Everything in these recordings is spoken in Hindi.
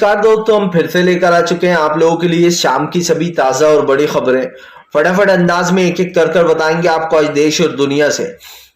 नमस्कार दोस्तों, हम फिर से लेकर आ चुके हैं आप लोगों के लिए शाम की सभी ताजा और बड़ी खबरें। फटाफट अंदाज में एक एक कर बताएंगे आपको आज देश और दुनिया से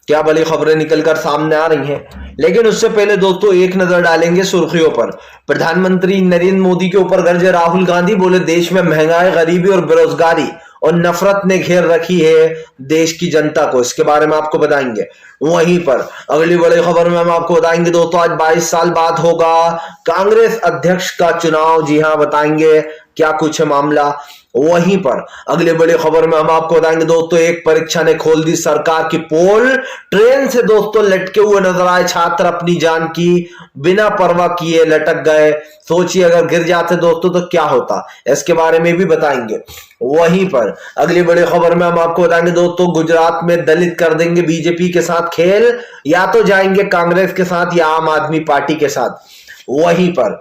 क्या बड़ी खबरें निकलकर सामने आ रही हैं। लेकिन उससे पहले दोस्तों एक नजर डालेंगे सुर्खियों पर। प्रधानमंत्री नरेंद्र मोदी के ऊपर गरजे राहुल गांधी, बोले देश में महंगाई, गरीबी और बेरोजगारी और नफरत ने घेर रखी है देश की जनता को। इसके बारे में आपको बताएंगे। वहीं पर अगली बड़ी खबर में हम आपको बताएंगे दोस्तों, आज 22 साल बाद होगा कांग्रेस अध्यक्ष का चुनाव। जी हां, बताएंगे क्या कुछ है मामला। वहीं पर अगले बड़ी खबर में हम आपको बताएंगे दोस्तों, एक परीक्षा ने खोल दी सरकार की पोल। ट्रेन से दोस्तों लटके हुए नजर आए छात्र, अपनी जान की बिना परवाह किए लटक गए। सोचिए अगर गिर जाते दोस्तों तो क्या होता, इसके बारे में भी बताएंगे। वहीं पर अगली बड़ी खबर में हम आपको बताएंगे दोस्तों, गुजरात में दलित कर देंगे बीजेपी के साथ खेल, या तो जाएंगे कांग्रेस के साथ या आम आदमी पार्टी के साथ। वहीं पर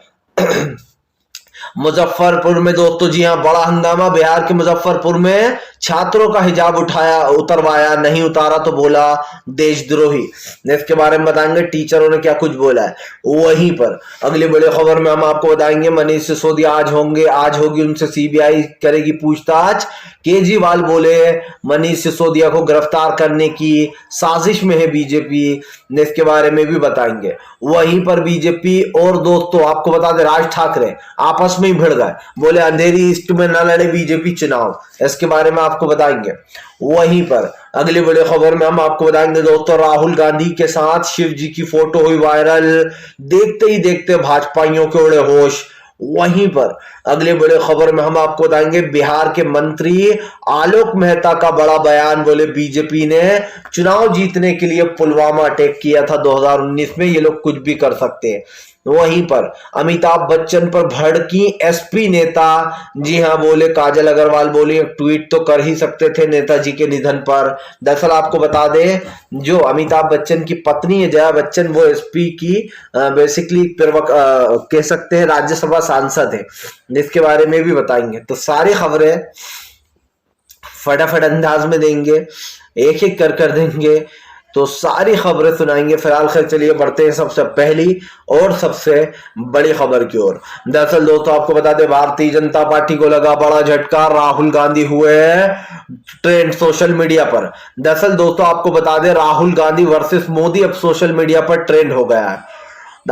मुजफ्फरपुर में दोस्तों, जी हां, बड़ा हंगामा। बिहार के मुजफ्फरपुर में छात्रों का हिजाब उतरवाया, नहीं उतारा तो बोला देशद्रोही। इसके बारे में बताएंगे टीचरों ने क्या कुछ बोला है। वहीं पर अगली बड़ी खबर में हम आपको बताएंगे, मनीष सिसोदिया आज होगी उनसे सीबीआई करेगी पूछताछ। केजरीवाल बोले मनीष सिसोदिया को गिरफ्तार करने की साजिश में है बीजेपी। इसके बारे में भी बताएंगे। वहीं पर बीजेपी और दोस्तों आपको बता दें, राज ठाकरे आपस में ही भिड़ गए, बोले अंधेरी ईस्ट में न लड़े बीजेपी चुनाव। इसके बारे में आपको बताएंगे। वहीं पर अगली बड़ी खबर में हम आपको बताएंगे दोस्तों, राहुल गांधी के साथ शिव जी की फोटो हुई वायरल, देखते ही देखते भाजपाइयों के उड़े होश। वहीं पर अगले बड़े खबर में हम आपको बताएंगे, बिहार के मंत्री आलोक मेहता का बड़ा बयान, बोले बीजेपी ने चुनाव जीतने के लिए पुलवामा अटैक किया था 2019 में, ये लोग कुछ भी कर सकते हैं। वहीं पर अमिताभ बच्चन पर भड़की एसपी नेता। जी हां, बोले काजल अग्रवाल बोली एक ट्वीट तो कर ही सकते थे नेताजी के निधन पर। दरअसल आपको बता दें, जो अमिताभ बच्चन की पत्नी है जया बच्चन, वो एसपी की बेसिकली कह सकते हैं राज्यसभा सांसद है, जिसके बारे में भी बताएंगे। तो सारी खबरें फटाफट अंदाज में देंगे, एक एक कर देंगे, तो सारी खबरें सुनाएंगे। फिलहाल खैर चलिए बढ़ते हैं सबसे पहली और सबसे बड़ी खबर की ओर। दरअसल दोस्तों आपको बता दें, भारतीय जनता पार्टी को लगा बड़ा झटका, राहुल गांधी हुए ट्रेंड सोशल मीडिया पर। दरअसल दोस्तों आपको बता दें, राहुल गांधी वर्सेस मोदी अब सोशल मीडिया पर ट्रेंड हो गया है।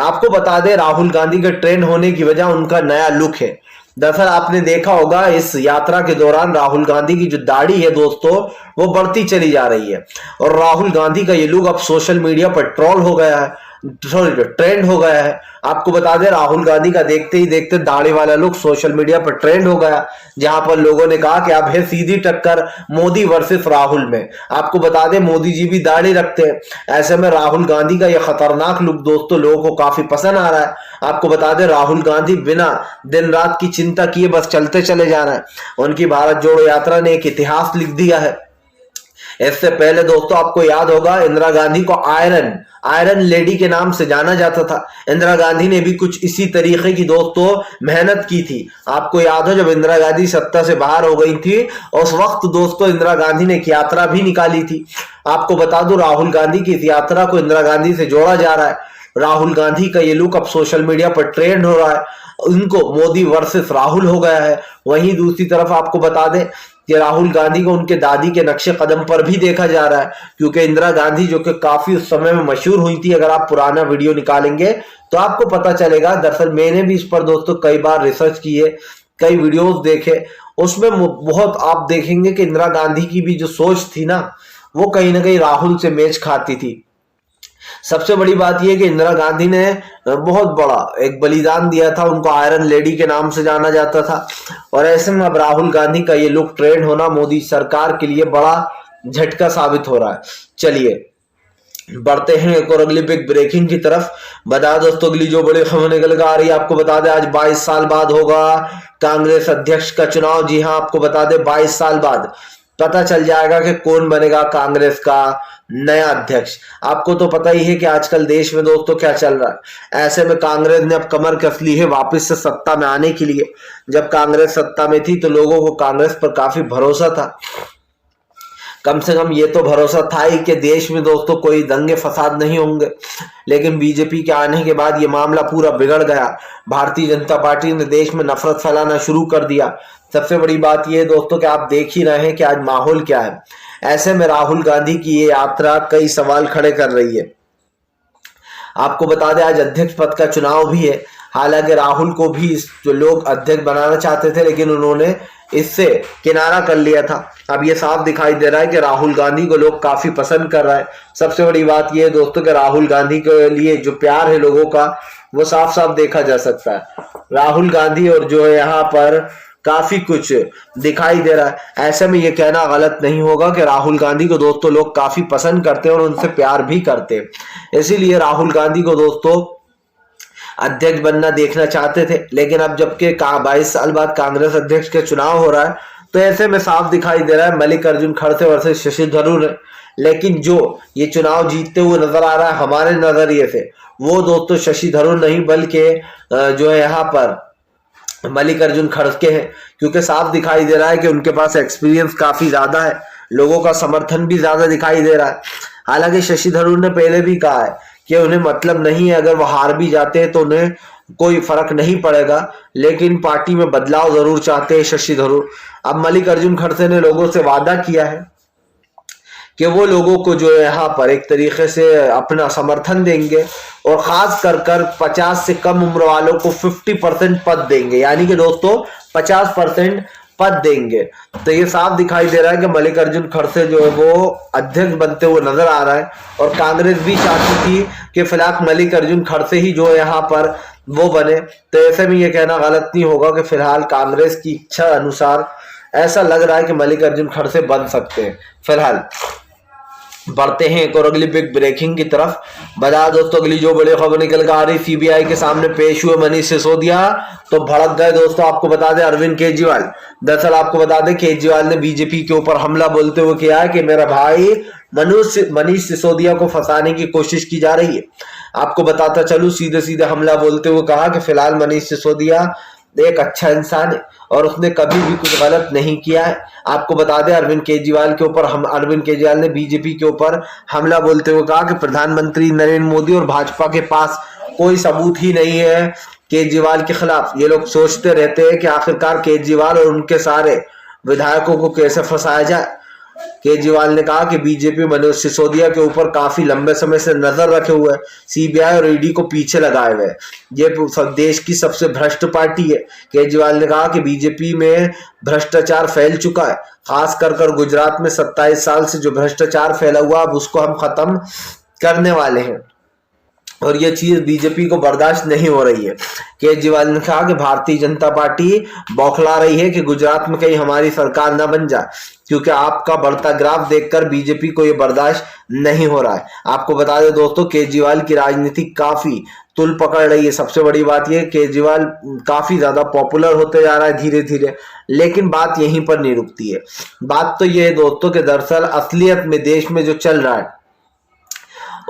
आपको बता दें, राहुल गांधी के ट्रेंड होने की वजह उनका नया लुक है। दरअसल आपने देखा होगा इस यात्रा के दौरान राहुल गांधी की जो दाढ़ी है दोस्तों, वो बढ़ती चली जा रही है। और राहुल गांधी का ये लुक अब सोशल मीडिया पर ट्रोल हो गया है, ट्रेंड हो गया है। आपको बता दें, राहुल गांधी का देखते ही देखते दाढ़ी वाला लुक सोशल मीडिया पर ट्रेंड हो गया, जहां पर लोगों ने कहा कि अब है सीधी टक्कर मोदी वर्सेस राहुल में। आपको बता दें, मोदी जी भी दाढ़ी रखते हैं, ऐसे में राहुल गांधी का यह खतरनाक लुक दोस्तों लोगों को काफी पसंद आ रहा है। आपको बता दें, राहुल गांधी बिना दिन रात की चिंता किए बस चलते चले जा रहे हैं। उनकी भारत जोड़ो यात्रा ने एक इतिहास लिख दिया है। इससे पहले दोस्तों आपको याद होगा, इंदिरा गांधी को आयरन लेडी के नाम से जाना जाता था। इंदिरा गांधी ने भी कुछ इसी तरीके की दोस्तों मेहनत की थी। आपको याद हो, जब इंदिरा गांधी सत्ता से बाहर हो गई थी, उस वक्त दोस्तों इंदिरा गांधी ने एक यात्रा भी निकाली थी। आपको बता दूं, राहुल गांधी की इस यात्रा को इंदिरा गांधी से जोड़ा जा रहा है। राहुल गांधी का ये लुक अब सोशल मीडिया पर ट्रेंड हो रहा है, उनको मोदी वर्सेस राहुल हो गया है। वहीं दूसरी तरफ आपको बता दें कि राहुल गांधी को उनके दादी के नक्शे कदम पर भी देखा जा रहा है, क्योंकि इंदिरा गांधी जो कि काफी उस समय में मशहूर हुई थी, अगर आप पुराना वीडियो निकालेंगे तो आपको पता चलेगा। दरअसल मैंने भी इस पर दोस्तों कई बार रिसर्च की है, कई वीडियोस देखे, उसमें बहुत आप देखेंगे कि इंदिरा गांधी की भी जो सोच थी ना, वो कहीं ना कहीं राहुल से मैच खाती थी। सबसे बड़ी बात यह कि इंदिरा गांधी ने बहुत बड़ा एक बलिदान दिया था, उनको आयरन लेडी के नाम से जाना जाता था। और ऐसे में अब राहुल गांधी का ये लुक ट्रेंड होना मोदी सरकार के लिए बड़ा झटका साबित हो रहा है। चलिए बढ़ते हैं एक और अगली बिग ब्रेकिंग की तरफ। बता दोस्तों, अगली जो बड़ी खबर निकल कर आ रही है, आपको बता दें आज 22 साल बाद होगा कांग्रेस अध्यक्ष का चुनाव। जी हां, आपको बता दें 22 साल बाद पता चल जाएगा कि कौन बनेगा कांग्रेस का नया अध्यक्ष। आपको तो पता ही है कि आजकल देश में दोस्तों क्या चल रहा है। ऐसे में कांग्रेस ने अब कमर कस ली है वापस से सत्ता में आने के लिए। जब कांग्रेस सत्ता में थी तो लोगों को कांग्रेस पर काफी भरोसा था, कम से कम ये तो भरोसा था ही कि देश में दोस्तों कोई दंगे फसाद नहीं होंगे, लेकिन बीजेपी के आने के बाद ये मामला पूरा बिगड़ गया। भारतीय जनता पार्टी ने देश में नफरत फैलाना शुरू कर दिया। सबसे बड़ी बात यह है दोस्तों कि आप देख ही रहे हैं कि आज माहौल क्या है। ऐसे में राहुल गांधी की ये यात्रा कई सवाल खड़े कर रही है। आपको बता दें आज अध्यक्ष पद का चुनाव भी है। हालांकि राहुल को भी जो लोग अध्यक्ष बनाना चाहते थे, लेकिन उन्होंने इससे किनारा कर लिया था। अब ये साफ दिखाई दे रहा है कि राहुल गांधी को लोग काफी पसंद कर रहे हैं। सबसे बड़ी बात यह है दोस्तों कि राहुल गांधी के लिए जो प्यार है लोगों का, वो साफ साफ देखा जा सकता है। राहुल गांधी और जो है यहाँ पर काफी कुछ दिखाई दे रहा है। ऐसे में ये कहना गलत नहीं होगा कि राहुल गांधी को दोस्तों लोग काफी पसंद करते हैं और उनसे प्यार भी करते हैं। इसीलिए राहुल गांधी को दोस्तों अध्यक्ष बनना देखना चाहते थे, लेकिन अब जबकि 22 साल बाद कांग्रेस अध्यक्ष के चुनाव हो रहा है, तो ऐसे में साफ दिखाई दे रहा है मल्लिकार्जुन खड़से वर्सेस शशि थरूर है। लेकिन जो ये चुनाव जीतते हुए नजर आ रहा है हमारे नजरिए से, वो दोस्तों शशि थरूर नहीं बल्कि जो है यहाँ पर मल्लिकार्जुन खड़गे हैं, क्योंकि साफ दिखाई दे रहा है कि उनके पास एक्सपीरियंस काफी ज्यादा है, लोगों का समर्थन भी ज्यादा दिखाई दे रहा है। हालांकि शशि थरूर ने पहले भी कहा है कि उन्हें मतलब नहीं है, अगर वो हार भी जाते हैं तो उन्हें कोई फर्क नहीं पड़ेगा, लेकिन पार्टी में बदलाव जरूर चाहते हैं शशि थरूर। अब मल्लिकार्जुन खड़से ने लोगों से वादा किया है कि वो लोगों को जो है यहाँ पर एक तरीके से अपना समर्थन देंगे और खास कर 50 से कम उम्र वालों को 50% पद देंगे, यानी कि दोस्तों 50% पद देंगे। तो ये साफ दिखाई दे रहा है कि मल्लिकार्जुन खड़से जो है वो अध्यक्ष बनते हुए नजर आ रहा है, और कांग्रेस भी चाहती थी कि फिलहाल मल्लिकार्जुन खड़से ही जो है यहाँ पर वो बने। तो ऐसे में ये कहना गलत नहीं होगा कि फिलहाल कांग्रेस की इच्छा अनुसार ऐसा लग रहा है कि मल्लिकार्जुन खड़से बन सकते हैं। फिलहाल बढ़ते हैं एक और अगली बिग ब्रेकिंग की तरफ। बता दोस्तों अगली जो बड़ी खबर निकल कर आ रही, सीबीआई के सामने पेश हुए मनीष सिसोदिया तो भड़क गए दोस्तों। आपको बता दें अरविंद केजरीवाल, दरअसल आपको बता दें केजरीवाल ने बीजेपी के ऊपर हमला बोलते हुए किया है कि मेरा भाई मनीष सिसोदिया को फंसाने की कोशिश की जा रही है। आपको बताता चलूं, सीधे सीधे हमला बोलते हुए कहा कि फिलहाल मनीष सिसोदिया एक अच्छा इंसान है और उसने कभी भी कुछ गलत नहीं किया है। आपको बता दें अरविंद केजरीवाल ने बीजेपी के ऊपर हमला बोलते हुए कहा कि प्रधानमंत्री नरेंद्र मोदी और भाजपा के पास कोई सबूत ही नहीं है केजरीवाल के खिलाफ। ये लोग सोचते रहते हैं कि आखिरकार केजरीवाल और उनके सारे विधायकों को कैसे फंसाया जाए। केजरीवाल ने कहा कि बीजेपी मनीष सिसोदिया के ऊपर काफी लंबे समय से नजर रखे हुए है, सीबीआई और ईडी को पीछे लगाए हुए। ये देश की सबसे भ्रष्ट पार्टी है। केजरीवाल ने कहा कि बीजेपी में भ्रष्टाचार फैल चुका है, खास कर गुजरात में 27 साल से जो भ्रष्टाचार फैला हुआ, अब उसको हम खत्म करने वाले हैं और ये चीज बीजेपी को बर्दाश्त नहीं हो रही है। केजरीवाल ने कहा कि भारतीय जनता पार्टी बौखला रही है कि गुजरात में कहीं हमारी सरकार न बन जाए, क्योंकि आपका बढ़ता ग्राफ देखकर बीजेपी को ये बर्दाश्त नहीं हो रहा है। आपको बता दें दोस्तों केजरीवाल की राजनीति काफी तुल पकड़ रही है। सबसे बड़ी बात यह केजरीवाल काफी ज्यादा पॉपुलर होते जा रहा है धीरे धीरे, लेकिन बात यहीं पर नहीं रुकती है। बात तो यह है दोस्तों कि दरअसल असलियत में देश में जो चल रहा है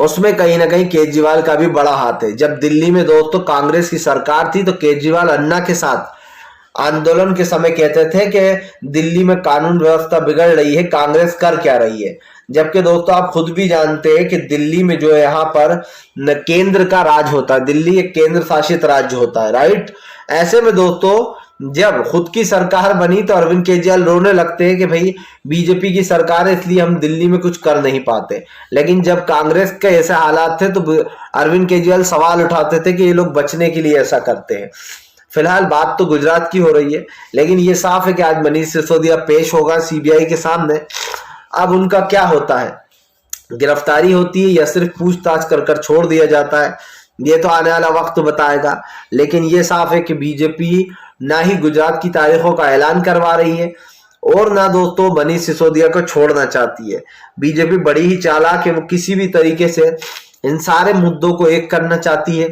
उसमें कहीं ना कहीं केजरीवाल का भी बड़ा हाथ है। जब दिल्ली में दोस्तों कांग्रेस की सरकार थी तो केजरीवाल अन्ना के साथ आंदोलन के समय कहते थे कि दिल्ली में कानून व्यवस्था बिगड़ रही है, कांग्रेस कर क्या रही है। जबकि दोस्तों आप खुद भी जानते हैं कि दिल्ली में जो है यहाँ पर केंद्र का राज होता है, दिल्ली एक केंद्र शासित राज्य होता है, राइट। ऐसे में दोस्तों जब खुद की सरकार बनी तो अरविंद केजरीवाल रोने लगते हैं कि भाई बीजेपी की सरकार है इसलिए हम दिल्ली में कुछ कर नहीं पाते। लेकिन जब कांग्रेस के ऐसे हालात थे तो अरविंद केजरीवाल सवाल उठाते थे कि ये लोग बचने के लिए ऐसा करते हैं। फिलहाल बात तो गुजरात की हो रही है, लेकिन ये साफ है कि आज मनीष सिसोदिया पेश होगा सीबीआई के सामने। अब उनका क्या होता है, गिरफ्तारी होती है या सिर्फ पूछताछ कर छोड़ दिया जाता है, ये तो आने वाला वक्त बताएगा। लेकिन ये साफ है कि बीजेपी ना ही गुजरात की तारीखों का ऐलान करवा रही है और ना दोस्तों मनीष सिसोदिया को छोड़ना चाहती है। बीजेपी बड़ी ही चालाक है, वो किसी भी तरीके से इन सारे मुद्दों को एक करना चाहती है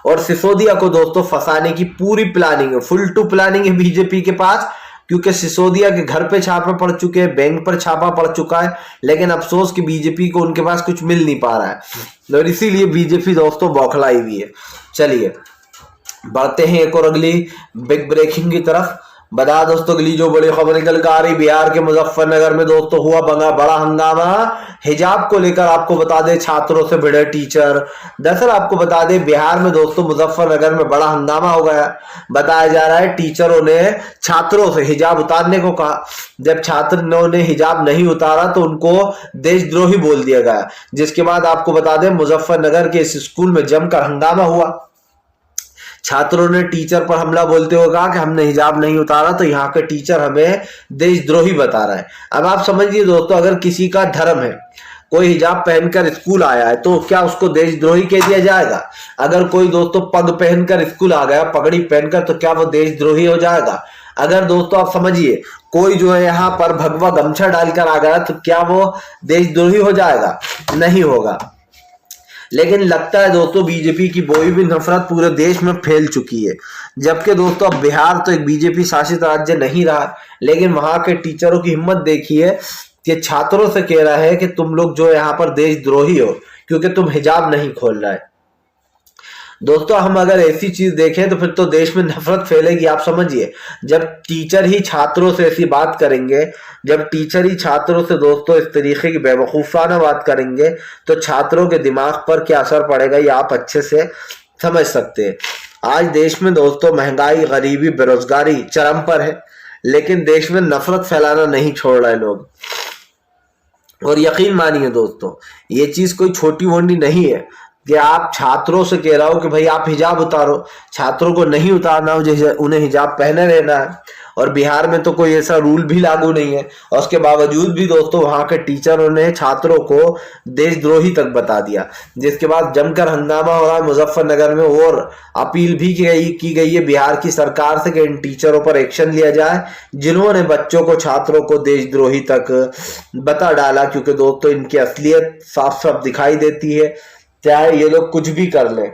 और सिसोदिया को दोस्तों फंसाने की पूरी प्लानिंग है, फुल टू प्लानिंग है बीजेपी के पास। क्योंकि सिसोदिया के घर पे छापे पड़ चुके हैं, बैंक पर छापा पड़ चुका है, लेकिन अफसोस कि बीजेपी को उनके पास कुछ मिल नहीं पा रहा है और इसीलिए बीजेपी दोस्तों बौखलाई हुई है। चलिए बढ़ते हैं एक और अगली बिग ब्रेकिंग की तरफ। बता दोस्तों अगली जो बड़ी खबर निकल कर आ रही, बिहार के मुजफ्फरनगर में दोस्तों हुआ बड़ा हंगामा हिजाब को लेकर। आपको बता दें छात्रों से भिड़े टीचर। दरअसल आपको बता दें बिहार में दोस्तों मुजफ्फरनगर में बड़ा हंगामा हो गया। बताया जा रहा है टीचरों ने छात्रों से हिजाब उतारने को कहा। जब छात्रों ने हिजाब नहीं उतारा तो उनको देशद्रोही बोल दिया गया, जिसके बाद आपको बता दें मुजफ्फरनगर के इस स्कूल में जमकर हंगामा हुआ। छात्रों ने टीचर पर हमला बोलते हुए कहा कि हमने हिजाब नहीं उतारा तो यहाँ के टीचर हमें देशद्रोही बता रहा है। अब आप समझिए दोस्तों, अगर किसी का धर्म है, कोई हिजाब पहनकर स्कूल आया है, तो क्या उसको देशद्रोही कह दिया जाएगा? अगर कोई दोस्तों पग पहनकर स्कूल आ गया, पगड़ी पहनकर, तो क्या वो देशद्रोही हो जाएगा? अगर दोस्तों आप समझिए कोई जो है यहाँ पर भगवा गमछा डालकर आ गया, तो क्या वो देशद्रोही हो जाएगा? नहीं होगा। लेकिन लगता है दोस्तों बीजेपी की बोई भी नफरत पूरे देश में फैल चुकी है। जबकि दोस्तों अब बिहार तो एक बीजेपी शासित राज्य नहीं रहा, लेकिन वहां के टीचरों की हिम्मत देखिए कि छात्रों से कह रहा है कि तुम लोग जो यहाँ पर देशद्रोही हो क्योंकि तुम हिजाब नहीं खोल रहा है। दोस्तों हम अगर ऐसी चीज देखें तो फिर तो देश में नफरत फैलेगी। आप समझिए, जब टीचर ही छात्रों से ऐसी बात करेंगे, जब टीचर ही छात्रों से दोस्तों इस तरीके की बेवकूफाना बात करेंगे, तो छात्रों के दिमाग पर क्या असर पड़ेगा ये आप अच्छे से समझ सकते हैं। आज देश में दोस्तों महंगाई, गरीबी, बेरोजगारी चरम पर है, लेकिन देश में नफरत फैलाना नहीं छोड़ रहे लोग। और यकीन मानिए दोस्तों, ये चीज कोई छोटी मोटी नहीं है कि आप छात्रों से कह रहा हो कि भाई आप हिजाब उतारो। छात्रों को नहीं उतारना हो, जैसे उन्हें हिजाब पहने रहना है। और बिहार में तो कोई ऐसा रूल भी लागू नहीं है, और उसके बावजूद भी दोस्तों वहां के टीचरों ने छात्रों को देशद्रोही तक बता दिया, जिसके बाद जमकर हंगामा हो रहा है मुजफ्फरनगर में। और अपील भी की गई है बिहार की सरकार से कि इन टीचरों पर एक्शन लिया जाए जिन्होंने बच्चों को, छात्रों को देशद्रोही तक बता डाला। क्योंकि दोस्तों इनकी असलियत साफ साफ दिखाई देती है, चाहे ये लोग कुछ भी कर लें।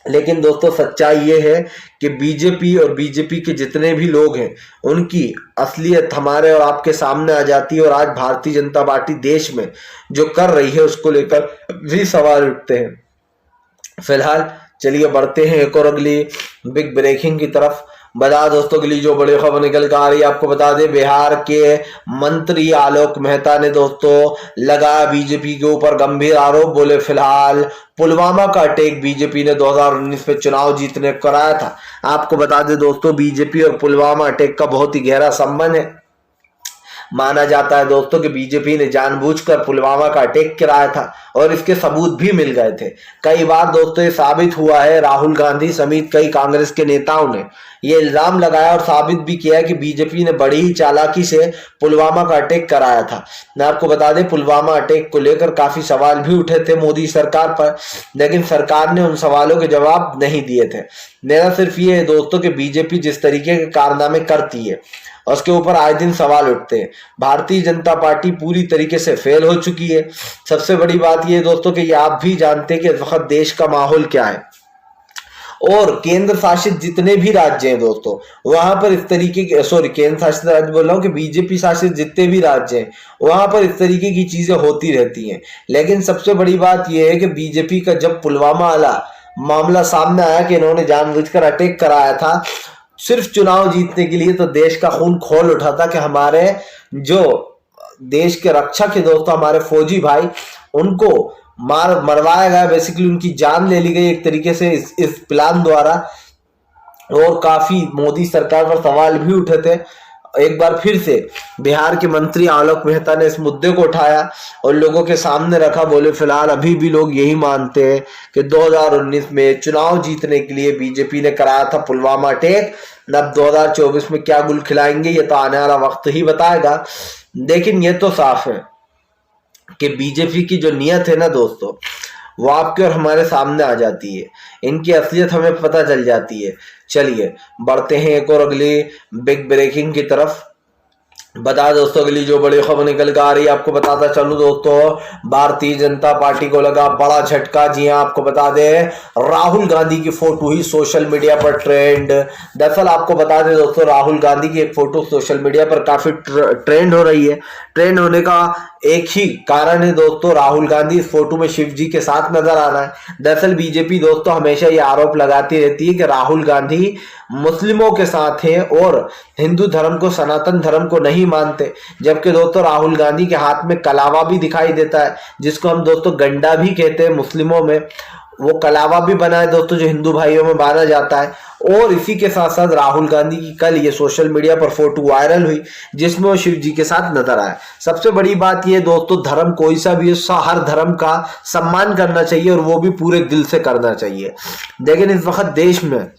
लेकिन दोस्तों सच्चाई ये है कि बीजेपी और बीजेपी के जितने भी लोग हैं उनकी असलियत हमारे और आपके सामने आ जाती है। और आज भारतीय जनता पार्टी देश में जो कर रही है उसको लेकर भी सवाल उठते हैं। फिलहाल चलिए बढ़ते हैं एक और अगली बिग ब्रेकिंग की तरफ। बता दोस्तों अगली जो बड़ी खबर निकल कर आ रही है, आपको बता दें बिहार के मंत्री आलोक मेहता ने दोस्तों लगाया बीजेपी के ऊपर गंभीर आरोप। बोले फिलहाल पुलवामा का अटैक बीजेपी ने 2019 में चुनाव जीतने को कराया था। आपको बता दें दोस्तों बीजेपी और पुलवामा अटैक का बहुत ही गहरा संबंध है। माना जाता है दोस्तों कि बीजेपी ने जानबूझकर पुलवामा का अटैक कराया था और इसके सबूत भी मिल गए थे। कई बार दोस्तों ये साबित हुआ है, राहुल गांधी समेत कई कांग्रेस के नेताओं ने ये इल्जाम लगाया और साबित भी किया है कि बीजेपी ने बड़ी ही चालाकी से पुलवामा का अटैक कराया था। मैं आपको बता दें पुलवामा अटैक को लेकर काफी सवाल भी उठे थे मोदी सरकार पर, लेकिन सरकार ने उन सवालों के जवाब नहीं दिए थे। मेरा सिर्फ ये है दोस्तों कि बीजेपी जिस तरीके के कारनामे करती है उसके ऊपर आए दिन सवाल उठते हैं। भारतीय जनता पार्टी पूरी तरीके से फेल हो चुकी है। सबसे बड़ी बात यह दोस्तों कि ये आप भी जानते हैं कि इस वक्त देश का माहौल क्या है, और केंद्र शासित जितने भी राज्य हैं दोस्तों वहां पर इस तरीके के, केंद्र शासित राज्य बोल रहा हूं कि बीजेपी शासित जितने भी राज्य हैं वहां पर इस तरीके की चीजें होती रहती हैं। लेकिन सबसे बड़ी बात यह है कि बीजेपी का जब पुलवामा वाला मामला सामने आया कि इन्होंने जानबूझकर अटैक कराया था सिर्फ चुनाव जीतने के लिए, तो देश का खून खोल उठा था कि हमारे जो देश के रक्षक है दोस्तों, हमारे फौजी भाई, उनको मरवाया गया। बेसिकली उनकी जान ले ली गई एक तरीके से इस प्लान द्वारा। और काफी मोदी सरकार पर सवाल भी उठे थे। एक बार फिर से बिहार के मंत्री आलोक मेहता ने इस मुद्दे को उठाया और लोगों के सामने रखा। बोले फिलहाल अभी भी लोग यही मानते हैं कि 2019 में चुनाव जीतने के लिए बीजेपी ने कराया था पुलवामा अटैक। अब 2024 में क्या गुल खिलाएंगे ये तो आने वाला वक्त ही बताएगा। लेकिन ये तो साफ है कि बीजेपी की जो नियत है ना दोस्तों, वो आपके और हमारे सामने आ जाती है। इनकी असलियत हमें पता चल जाती है। चलिए बढ़ते हैं एक और अगली बिग ब्रेकिंग की तरफ। बता दोस्तों अगली जो बड़ी खबर निकल कर आ रही है, आपको बताता चलूं दोस्तों भारतीय जनता पार्टी को लगा बड़ा झटका। जी हां, आपको बता दें राहुल गांधी की फोटो ही सोशल मीडिया पर ट्रेंड। दरअसल आपको बता दें दोस्तों राहुल गांधी की एक फोटो सोशल मीडिया पर काफी ट्रेंड हो रही है। ट्रेंड होने का एक ही कारण है दोस्तों, राहुल गांधी इस फोटो में शिव जी के साथ नजर आ रहा है। दरअसल बीजेपी दोस्तों हमेशा ये आरोप लगाती रहती है कि राहुल गांधी मुस्लिमों के साथ हैं और हिंदू धर्म को, सनातन धर्म को नहीं मानते। जबकि दोस्तों राहुल गांधी के हाथ में कलावा भी दिखाई देता है, जिसको हम दोस्तों गंडा भी कहते हैं मुस्लिमों में। वो कलावा भी बना है दोस्तों, जो हिंदू भाइयों में माना जाता है। और इसी के साथ साथ राहुल गांधी की कल ये सोशल मीडिया पर फोटो वायरल हुई, जिसमें वो शिव जी के साथ नजर आए। सबसे बड़ी बात ये दोस्तों, धर्म कोई सा भी हो, हर धर्म का सम्मान करना चाहिए और वो भी पूरे दिल से करना चाहिए। लेकिन इस वक्त देश में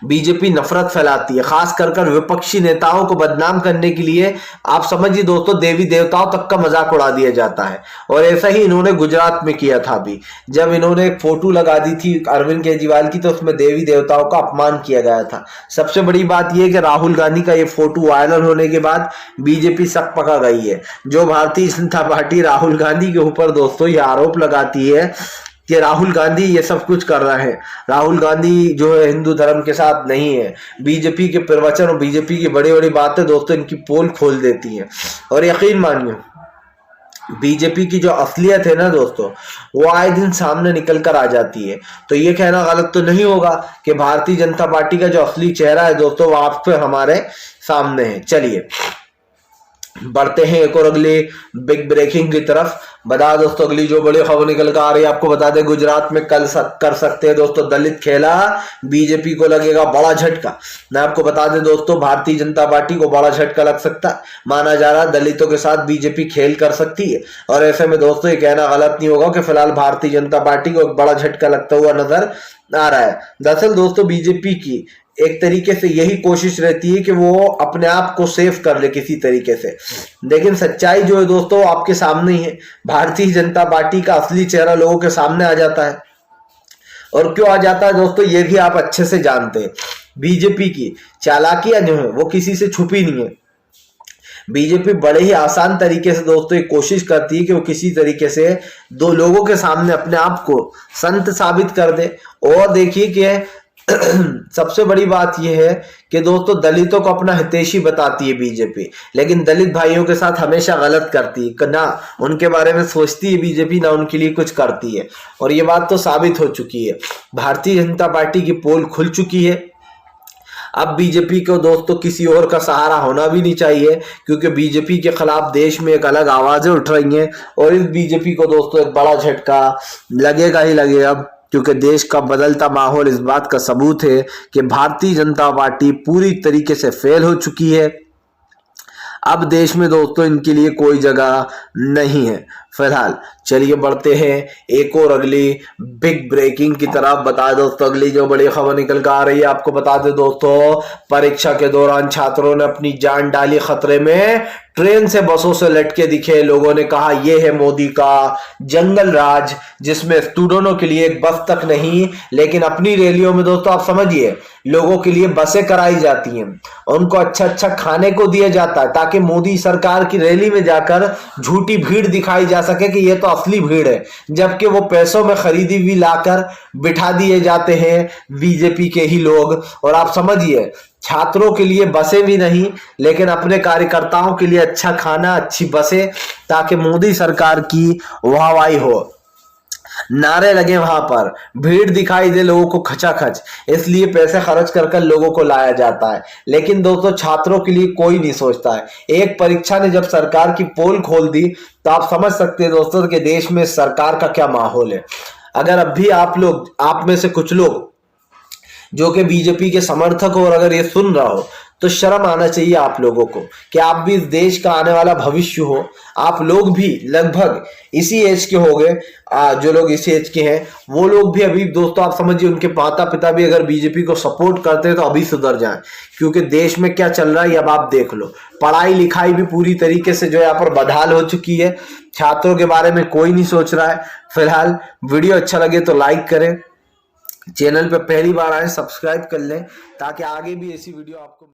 बीजेपी नफरत फैलाती है, खास कर विपक्षी नेताओं को बदनाम करने के लिए। आप समझिए दोस्तों, देवी देवताओं तक का मजाक उड़ा दिया जाता है। और ऐसा ही इन्होंने गुजरात में किया था अभी, जब इन्होंने एक फोटो लगा दी थी अरविंद केजरीवाल की, तो उसमें देवी देवताओं का अपमान किया गया था। सबसे बड़ी बात यह कि राहुल गांधी का ये फोटो वायरल होने के बाद बीजेपी सक पका गई है। जो भारतीय जनता पार्टी राहुल गांधी के ऊपर दोस्तों ये आरोप लगाती है कि राहुल गांधी ये सब कुछ कर रहे हैं, राहुल गांधी जो है हिंदू धर्म के साथ नहीं है। बीजेपी के प्रवचन और बीजेपी की बड़ी बड़ी बातें दोस्तों इनकी पोल खोल देती हैं। और यकीन मानिए, बीजेपी की जो असलियत है ना दोस्तों, वो आए दिन सामने निकल कर आ जाती है। तो ये कहना गलत तो नहीं होगा कि भारतीय जनता पार्टी का जो असली चेहरा है दोस्तों, वो आप पे हमारे सामने है। चलिए बढ़ते हैं एक और अगली बिग ब्रेकिंग की तरफ। बता दोस्तों, अगली जो बड़ी खबर निकल कर आ रही है, आपको बता दें गुजरात में कल कर सकते हैं दोस्तों दलित खेला, बीजेपी को लगेगा बड़ा झटका। मैं आपको बता दें दोस्तों, भारतीय जनता पार्टी को बड़ा झटका लग सकता है। माना जा रहा है दलितों के साथ बीजेपी खेल कर सकती है। और ऐसे में दोस्तों ये कहना गलत नहीं होगा कि फिलहाल भारतीय जनता पार्टी को एक बड़ा झटका लगता हुआ नजर आ रहा है। दरअसल दोस्तों बीजेपी की एक तरीके से यही कोशिश रहती है कि वो अपने आप को सेव कर ले किसी तरीके से। लेकिन सच्चाई जो है दोस्तों आपके सामने ही है। भारतीय जनता पार्टी का असली चेहरा लोगों के सामने आ जाता है। और क्यों आ जाता है दोस्तों, ये भी आप अच्छे से जानते हैं। बीजेपी की चालाकियां जो है वो किसी से छुपी नहीं है। बीजेपी बड़े ही आसान तरीके से दोस्तों एक कोशिश करती है कि वो किसी तरीके से दो लोगों के सामने अपने आप को संत साबित कर दे। और देखिए कि सबसे बड़ी बात यह है कि दोस्तों दलितों को अपना हितैषी बताती है बीजेपी, लेकिन दलित भाइयों के साथ हमेशा गलत करती है। ना उनके बारे में सोचती है बीजेपी, ना उनके लिए कुछ करती है। और ये बात तो साबित हो चुकी है। भारतीय जनता पार्टी की पोल खुल चुकी है। अब बीजेपी को दोस्तों किसी और का सहारा होना भी नहीं चाहिए, क्योंकि बीजेपी के खिलाफ देश में एक अलग आवाजें उठ रही हैं। और इस बीजेपी को दोस्तों एक बड़ा झटका लगेगा ही लगेगा, क्योंकि देश का बदलता माहौल इस बात का सबूत है कि भारतीय जनता पार्टी पूरी तरीके से फेल हो चुकी है। अब देश में दोस्तों इनके लिए कोई जगह नहीं है फिलहाल। चलिए बढ़ते हैं एक और अगली बिग ब्रेकिंग की तरफ। बता दोस्तों अगली जो बड़ी खबर निकल कर आ रही है, आपको बता दे दोस्तों, परीक्षा के दौरान छात्रों ने अपनी जान डाली खतरे में। ट्रेन से बसों से लटके दिखे लोगों ने कहा यह है मोदी का जंगल राज, जिसमें स्टूडेंटों के लिए एक बस तक नहीं, लेकिन अपनी रैलियों में दोस्तों आप समझिए लोगों के लिए बसें कराई जाती हैं, उनको अच्छा अच्छा खाने को दिया जाता है, ताकि मोदी सरकार की रैली में जाकर झूठी भीड़ दिखाई जा सके कि ये तो असली भीड़ है, जबकि वो पैसों में खरीदी हुई लाकर बिठा दिए जाते हैं बीजेपी के ही लोग। और आप समझिए छात्रों के लिए बसें भी नहीं, लेकिन अपने कार्यकर्ताओं के लिए अच्छा खाना, अच्छी बसें, ताकि मोदी सरकार की वाहवाही हो, नारे लगे, वहां पर भीड़ दिखाई दे लोगों को खचाखच। इसलिए पैसे खर्च कर लोगों को लाया जाता है। लेकिन दोस्तों छात्रों के लिए कोई नहीं सोचता है। एक परीक्षा ने जब सरकार की पोल खोल दी, तो आप समझ सकते हैं दोस्तों कि देश में सरकार का क्या माहौल है। अगर अब भी आप में से कुछ लोग जो कि बीजेपी के समर्थक हो, और अगर ये सुन रहा हो, तो शर्म आना चाहिए आप लोगों को कि आप भी इस देश का आने वाला भविष्य हो। आप लोग भी लगभग इसी एज के हो गए, जो लोग इसी एज के हैं वो लोग भी अभी दोस्तों आप समझिए उनके माता पिता भी अगर बीजेपी को सपोर्ट करते हैं तो अभी सुधर जाएं, क्योंकि देश में क्या चल रहा है अब आप देख लो। पढ़ाई लिखाई भी पूरी तरीके से जो यहाँ पर बदहाल हो चुकी है। छात्रों के बारे में कोई नहीं सोच रहा है फिलहाल। वीडियो अच्छा लगे तो लाइक करें, चैनल पे पहली बार आए सब्सक्राइब कर लें, ताकि आगे भी ऐसी वीडियो आपको